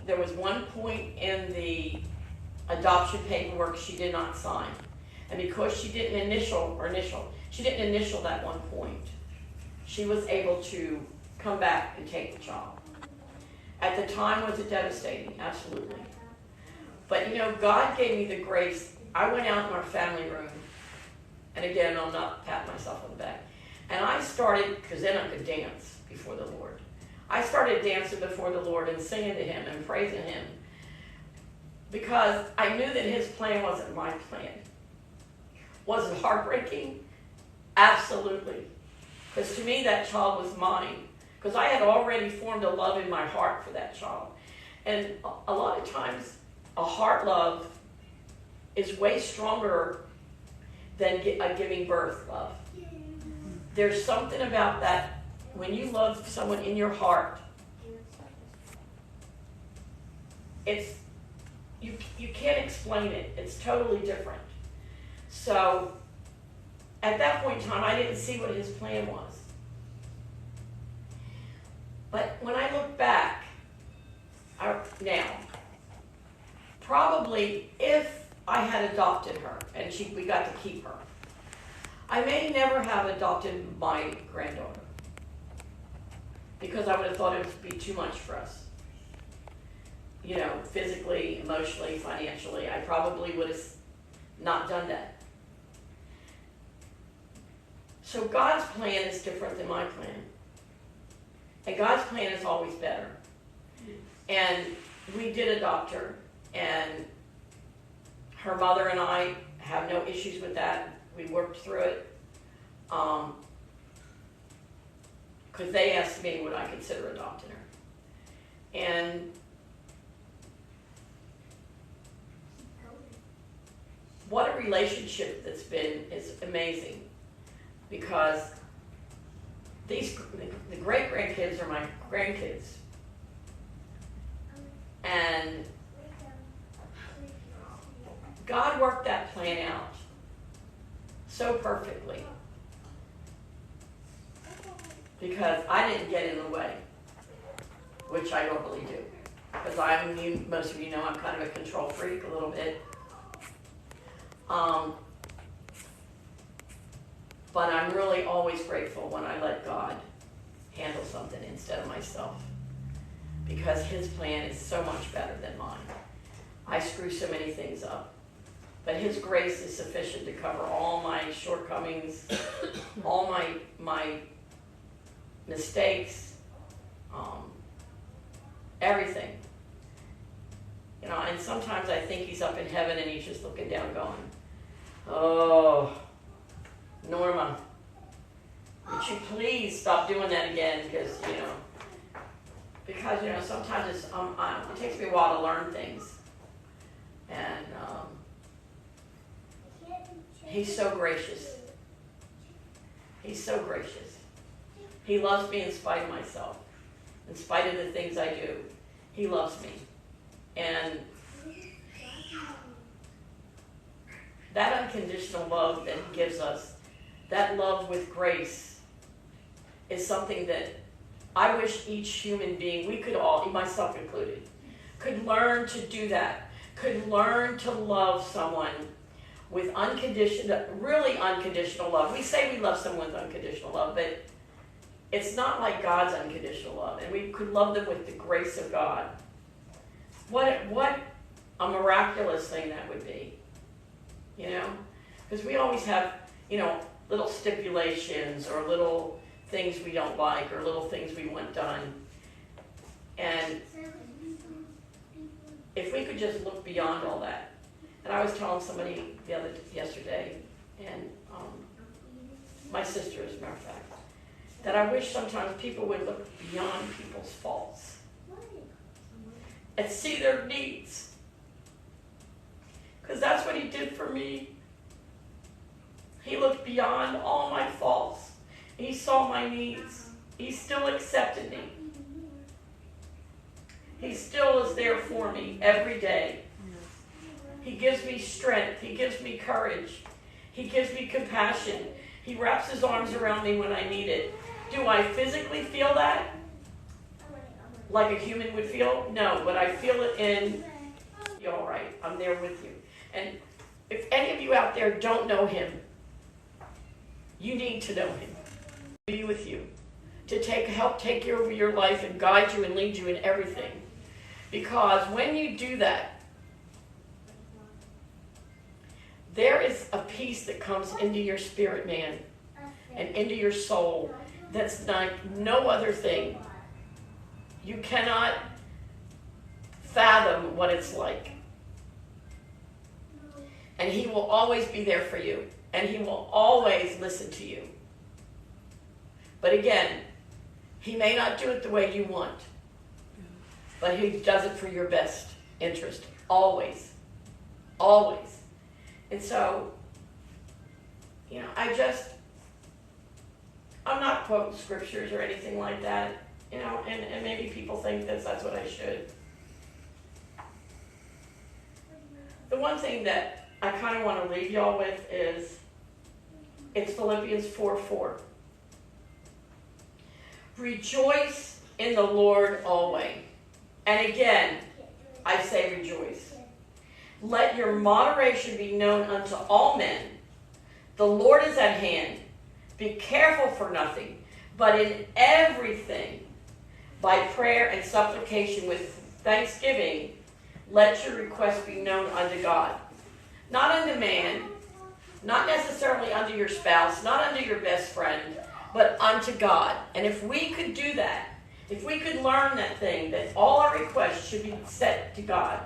there was one point in the adoption paperwork she did not sign. And because she didn't initial that one point, she was able to come back and take the child. At the time, was it devastating? Absolutely. But God gave me the grace. I went out in our family room, and again, I'm not patting myself on the back, and I started, because then I could dance before the Lord. I started dancing before the Lord and singing to Him and praising Him, because I knew that His plan wasn't my plan. Was it heartbreaking? Absolutely. Because to me, that child was mine. Because I had already formed a love in my heart for that child. And a lot of times, a heart love is way stronger than a giving birth love. There's something about that when you love someone in your heart. You can't explain it. It's totally different. So at that point in time, I didn't see what His plan was. But when I look back now, probably if I had adopted her and we got to keep her, I may never have adopted my granddaughter, because I would have thought it would be too much for us. Physically, emotionally, financially, I probably would have not done that. So God's plan is different than my plan. And God's plan is always better. And we did adopt her, and her mother and I have no issues with that. We worked through it. Because they asked me would I consider adopting her. And what a relationship that's been is amazing. Because the great-grandkids are my grandkids. And God worked that plan out so perfectly. Because I didn't get in the way, which I normally do. Because most of you know I'm kind of a control freak a little bit. But I'm really always grateful when I let God handle something instead of myself. Because His plan is so much better than mine. I screw so many things up. But His grace is sufficient to cover all my shortcomings, all my mistakes, everything. And sometimes I think He's up in heaven and He's just looking down going, oh, Norma, would you please stop doing that again? Because sometimes it takes me a while to learn things. And He's so gracious. He's so gracious. He loves me in spite of myself. In spite of the things I do, He loves me. And that unconditional love that He gives us, that love with grace, is something that I wish each human being, we could all, myself included, could learn to do that. Could learn to love someone with really unconditional love. We say we love someone with unconditional love, but it's not like God's unconditional love. And we could love them with the grace of God. What a miraculous thing that would be. Because we always have, little stipulations or little things we don't like or little things we want done. And if we could just look beyond all that. And I was telling somebody yesterday, and my sister, as a matter of fact, that I wish sometimes people would look beyond people's faults and see their needs. Because that's what He did for me. He looked beyond all my faults. He saw my needs. He still accepted me. He still is there for me every day. He gives me strength. He gives me courage. He gives me compassion. He wraps His arms around me when I need it. Do I physically feel that? like a human would feel? No, but I feel it in, you're all right, I'm there with you. And if any of you out there don't know him, you need to know him. Be with you. To help take you over your life and guide you and lead you in everything. Because when you do that, there is a peace that comes into your spirit, man, and into your soul that's like no other thing. You cannot fathom what it's like. And he will always be there for you. And he will always listen to you. But again, he may not do it the way you want. But he does it for your best interest. Always. Always. And so, I'm not quoting scriptures or anything like that. And maybe people think that's what I should. The one thing that I kind of want to leave y'all with is, it's Philippians 4:4. Rejoice in the Lord always. And again, I say rejoice. Let your moderation be known unto all men. The Lord is at hand. Be careful for nothing, but in everything, by prayer and supplication with thanksgiving, let your requests be known unto God. Not unto man, not necessarily unto your spouse, not unto your best friend, but unto God. And if we could do that, if we could learn that thing, that all our requests should be set to God,